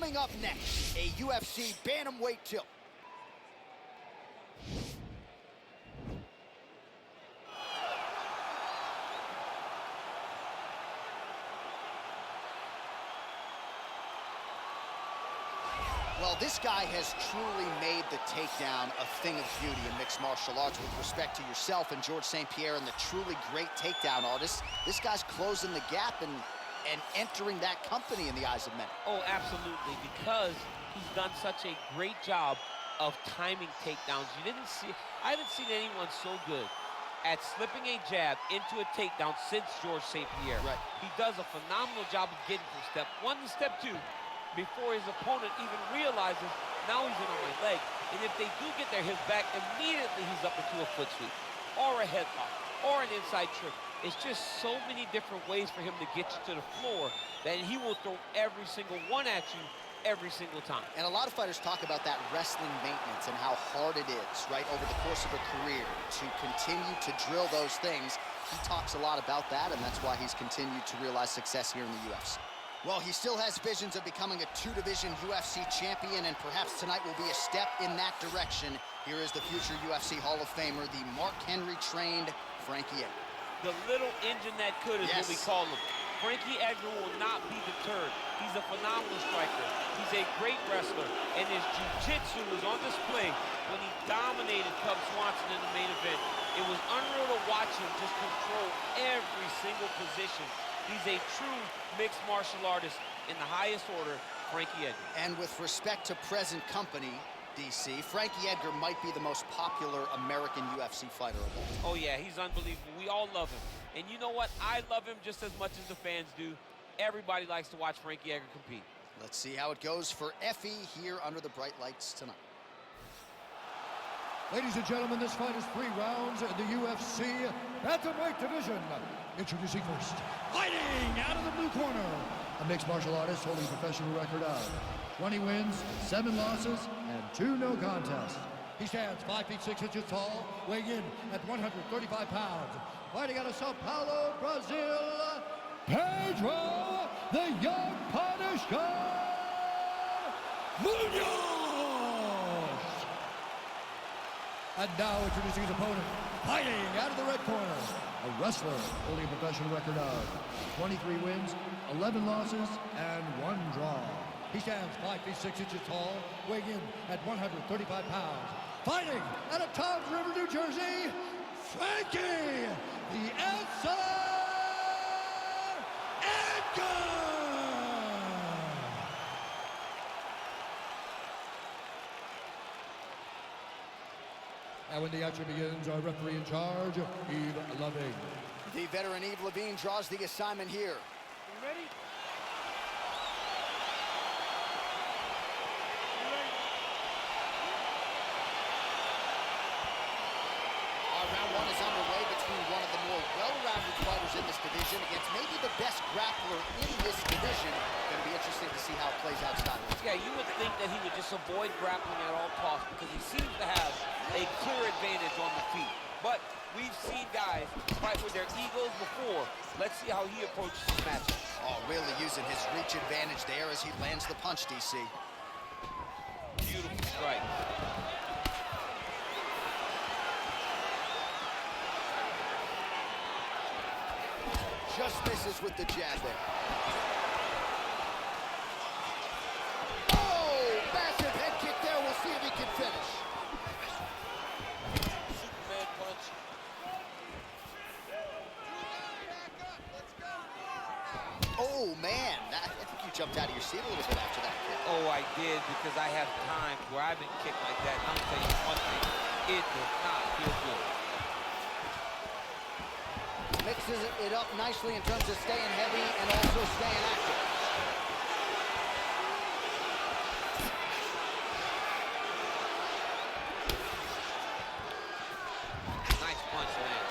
Coming up next, a UFC bantamweight tilt. Well, this guy has truly made the takedown a thing of beauty in mixed martial arts. With respect to yourself and George St. Pierre and the truly great takedown artists, this guy's closing the gap and entering that company in the eyes of many. Oh, absolutely, because he's done such a great job of timing takedowns. I haven't seen anyone so good at slipping a jab into a takedown since George St. Pierre. Right. He does a phenomenal job of getting from step one to step two before his opponent even realizes now he's in on my leg. And if they do get their hips back, immediately he's up into a foot sweep or a headlock or an inside trick. It's just so many different ways for him to get you to the floor that he will throw every single one at you every single time. And a lot of fighters talk about that wrestling maintenance and how hard it is, right, over the course of a career to continue to drill those things. He talks a lot about that, and that's why he's continued to realize success here in the UFC. Well, he still has visions of becoming a two-division UFC champion, and perhaps tonight will be a step in that direction. Here is the future UFC Hall of Famer, the Mark Henry-trained Frankie Edgar. The little engine that could is what we call him. Frankie Edgar will not be deterred. He's a phenomenal striker. He's a great wrestler, and his jiu-jitsu was on display when he dominated Cub Swanson in the main event. It was unreal to watch him just control every single position. He's a true mixed martial artist in the highest order, Frankie Edgar. And with respect to present company, DC, Frankie Edgar might be the most popular American UFC fighter of all time. Oh yeah, he's unbelievable. We all love him. And you know what? I love him just as much as the fans do. Everybody likes to watch Frankie Edgar compete. Let's see how it goes for Effie here under the bright lights tonight. Ladies and gentlemen, this fight is 3 rounds in the UFC bantamweight division. Introducing first, fighting out of the blue corner, a mixed martial artist holding a professional record of 20 wins, 7 losses, and 2 no contests. He stands 5 feet 6 inches tall, weighing in at 135 pounds. Fighting out of Sao Paulo, Brazil, Pedro, the Young Punisher Munhoz! And now introducing his opponent, fighting out of the red corner, a wrestler holding a professional record of 23 wins, 11 losses, and 1 draw. He stands 5 feet 6 inches tall, weighing in at 135 pounds. Fighting out of Toms River, New Jersey, Frankie, the Answer Edgar! And when the action begins, our referee in charge, Yves Loving. The veteran Yves Levine draws the assignment here. You ready? Round 1 is underway between one of the more well-rounded fighters in this division against maybe the best grappler in this division. Going to be interesting to see how it plays out Scott. Yeah, you would think that he would just avoid grappling at all costs because he seems to have a clear advantage on the feet. But we've seen guys fight with their egos before. Let's see how he approaches this matchup. Oh, really using his reach advantage there as he lands the punch, DC. Beautiful strike. Just misses with the jab there. Oh, massive head kick there. We'll see if he can finish. Superman punch. Oh, man. I think you jumped out of your seat a little bit after that kick. Oh, I did, because I have times where I've been kicked like that. And I'm telling you one thing, it does not feel good. Mixes it up nicely in terms of staying heavy and also staying active. Nice punch land.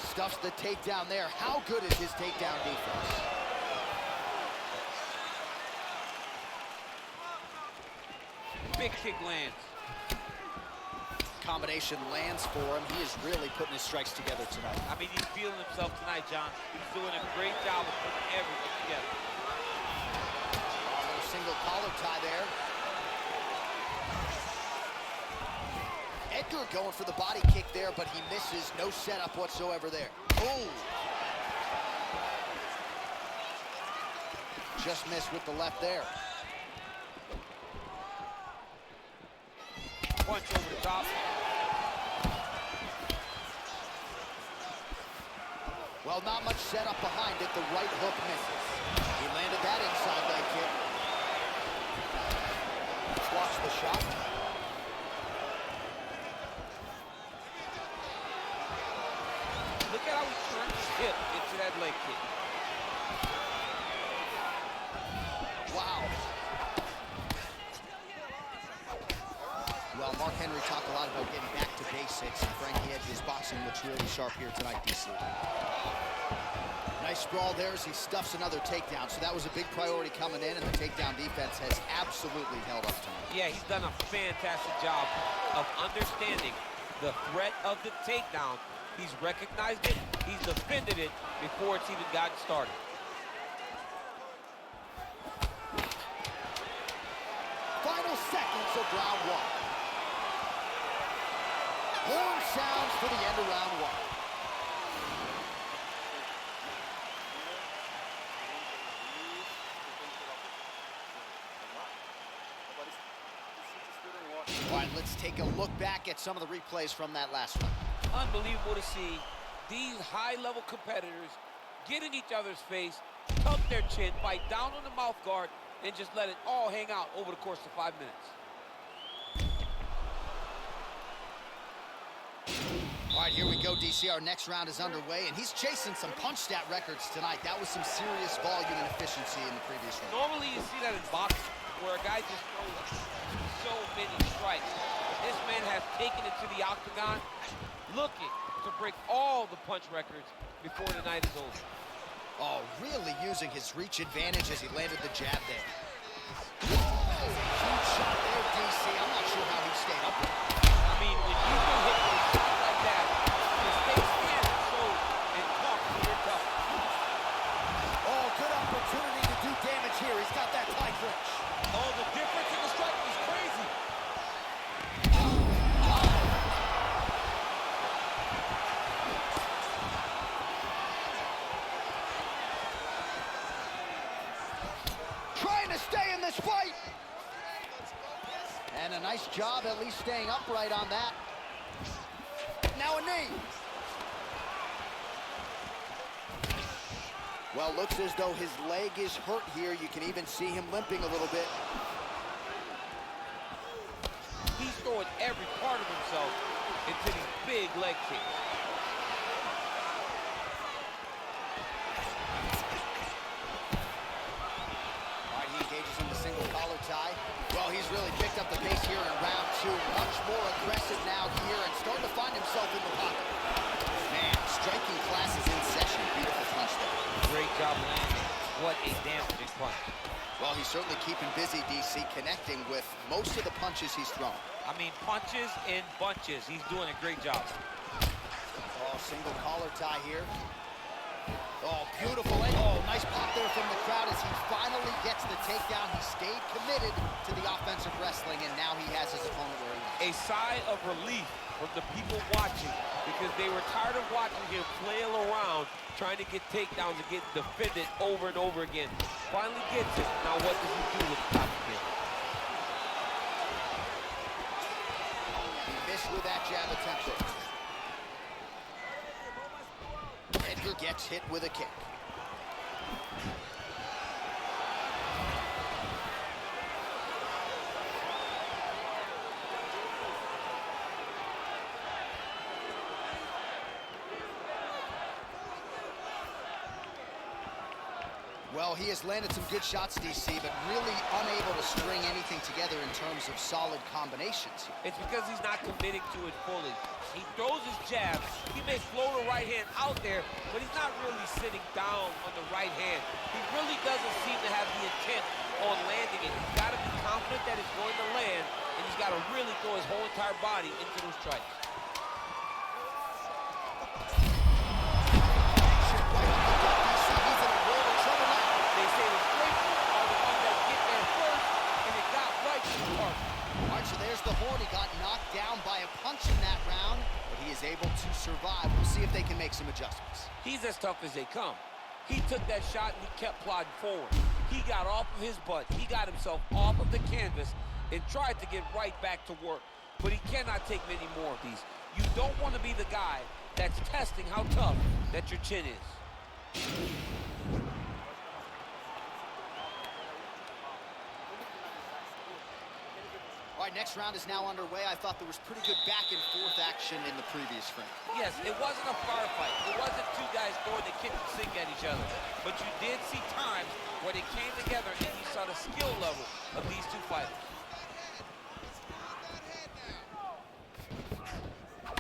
Stuffs the takedown there. How good is his takedown defense? Big kick lands. Combination lands for him. He is really putting his strikes together tonight. I mean, he's feeling himself tonight, John. He's doing a great job of putting everything together. A single collar tie there. Edgar going for the body kick there, but he misses. No setup whatsoever there. Oh! Just missed with the left there. Punch over the top. Well, not much setup behind it. The right hook misses. He landed that inside leg kick. Let's watch the shot. Look at how he turned his hip into that leg kick. Wow. Well, Mark Henry talked a lot about getting back to basics, and Frankie Edgar's boxing looks really sharp here tonight, DC. Nice sprawl there as he stuffs another takedown. So that was a big priority coming in, and the takedown defense has absolutely held up tonight. Yeah, he's done a fantastic job of understanding the threat of the takedown. He's recognized it, he's defended it before it's even gotten started. Final seconds of round one. Horn sounds for the end of round one. All right, let's take a look back at some of the replays from that last one. Unbelievable to see these high-level competitors get in each other's face, tuck their chin, bite down on the mouth guard, and just let it all hang out over the course of 5 minutes. All right, here we go, DC. Our next round is underway, and he's chasing some punch stat records tonight. That was some serious volume and efficiency in the previous round. Normally you see that in boxing, where a guy just throws so many strikes. But this man has taken it to the octagon, looking to break all the punch records before the night is over. Oh, really using his reach advantage as he landed the jab there. Huge shot there, DC. I'm not sure how he stayed up with it. I mean, when you can hit a shot like that, to stay standing so and talk to your tough. Oh, good opportunity to do damage here. He's got that tight clinch. Oh, the difference in the strike is crazy. Trying to stay in this fight. And a nice job at least staying upright on that. Now a knee. Well, looks as though his leg is hurt here. You can even see him limping a little bit. He's throwing every part of himself into these big leg kicks. All right, he engages in the single collar tie. Well, he's really picked up the pace here in round two. Much more aggressive now here and starting to find himself in the pocket. Man, striking class is in session. Beautiful punch there. Great job landing. What a damaging punch. Well, he's certainly keeping busy, DC, connecting with most of the punches he's thrown. I mean, punches in bunches. He's doing a great job. Oh, single collar tie here. Oh, beautiful. Oh, nice pop there from the crowd as he finally gets the takedown. He stayed committed to the offensive wrestling, and now he has his opponent where he wants. A sigh of relief from the people watching because they were tired of watching him flail around trying to get takedowns and get defended over and over again. Finally gets it. Now what does he do with the top again? He missed with that jab attempt there. Edgar gets hit with a kick. Well, he has landed some good shots, DC, but really unable to string anything together in terms of solid combinations. It's because he's not committing to it fully. He throws his jab. He may float a right hand out there, but he's not really sitting down on the right hand. He really doesn't seem to have the intent on landing it. He's got to be confident that it's going to land, and he's got to really throw his whole entire body into those strikes. They say the straight are the ones that get there first, punch in that round, but he is able to survive. We'll see if they can make some adjustments. He's as tough as they come. He took that shot and he kept plodding forward. He got off of his butt. He got himself off of the canvas and tried to get right back to work. But he cannot take many more of these. You don't want to be the guy that's testing how tough that your chin is. All right, next round is now underway. I thought there was pretty good back and forth action in the previous frame. Yes, it wasn't a firefight. It wasn't two guys throwing the kitchen sink at each other. But you did see times where they came together and you saw the skill level of these two fighters.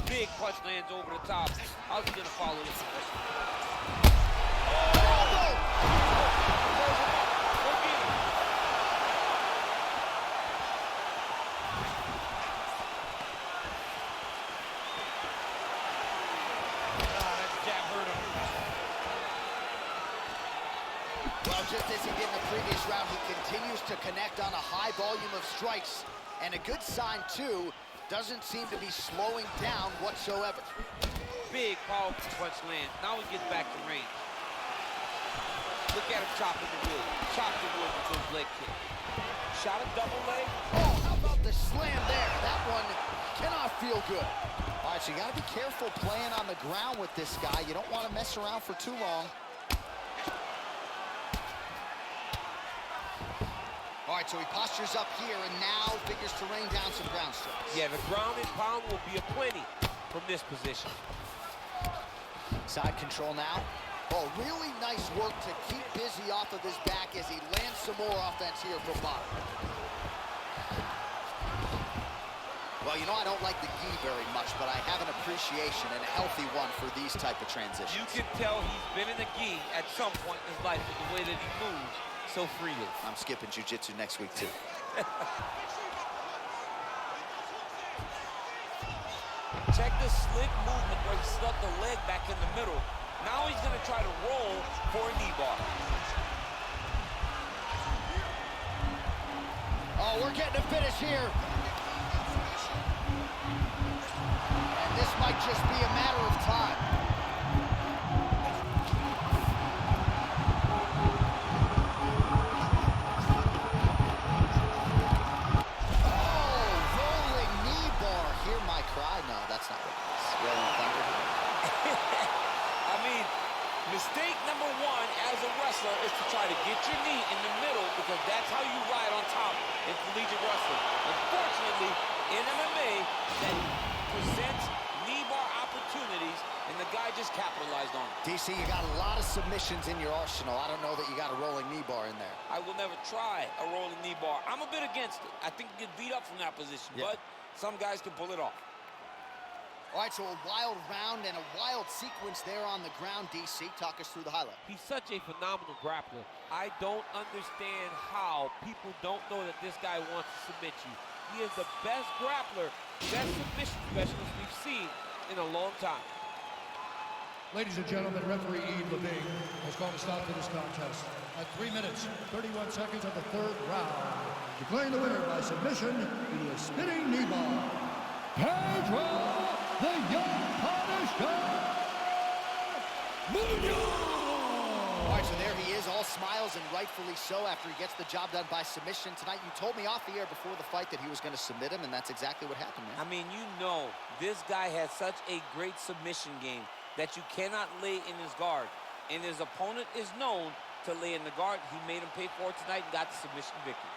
Big punch lands over the top. How's he gonna follow this? Well, just as he did in the previous round, he continues to connect on a high volume of strikes. And a good sign, too, doesn't seem to be slowing down whatsoever. Big, powerful punch lands. Now he gets back to range. Look at him chopping the wood. Chop the wood with those leg kicks. Shot a double leg. Oh, how about the slam there? That one cannot feel good. All right, so you got to be careful playing on the ground with this guy. You don't want to mess around for too long. All right, so he postures up here and now figures to rain down some ground strikes. Yeah, the ground and pound will be aplenty from this position. Side control now. Oh, really nice work to keep busy off of his back as he lands some more offense here from bottom. Well, you know, I don't like the gi very much, but I have an appreciation and a healthy one for these type of transitions. You can tell he's been in the gi at some point in his life with the way that he moves so freely. I'm skipping jiu-jitsu next week, too. Check the slick movement where he stuck the leg back in the middle. Now he's going to try to roll for a knee bar. Oh, we're getting a finish here. And this might just be a matter of time. Oh, rolling knee bar. Hear my cry? No, that's not what it is. Rolling thunder. I mean, mistake number one as a wrestler is to try to get your knee in the middle because that's how you ride on top in collegiate wrestling. Unfortunately, in MMA, that presents knee bar opportunities, and the guy just capitalized on it. DC, you got a lot of submissions in your arsenal. I don't know that you got a rolling knee bar in there. I will never try a rolling knee bar. I'm a bit against it. I think you get beat up from that position, but some guys can pull it off. All right, so a wild round and a wild sequence there on the ground, DC. Talk us through the highlight. He's such a phenomenal grappler. I don't understand how people don't know that this guy wants to submit you. He is the best grappler, best submission specialist we've seen in a long time. Ladies and gentlemen, referee Yves Levine has called a stop to this contest at 3 minutes, 31 seconds of the third round, declaring the winner by submission via spinning knee bar, Pedro, the young Punisher Munhoz! All right, so there he is, all smiles and rightfully so after he gets the job done by submission tonight. You told me off the air before the fight that he was going to submit him, and that's exactly what happened, man. I mean, you know, this guy has such a great submission game that you cannot lay in his guard. And his opponent is known to lay in the guard. He made him pay for it tonight and got the submission victory.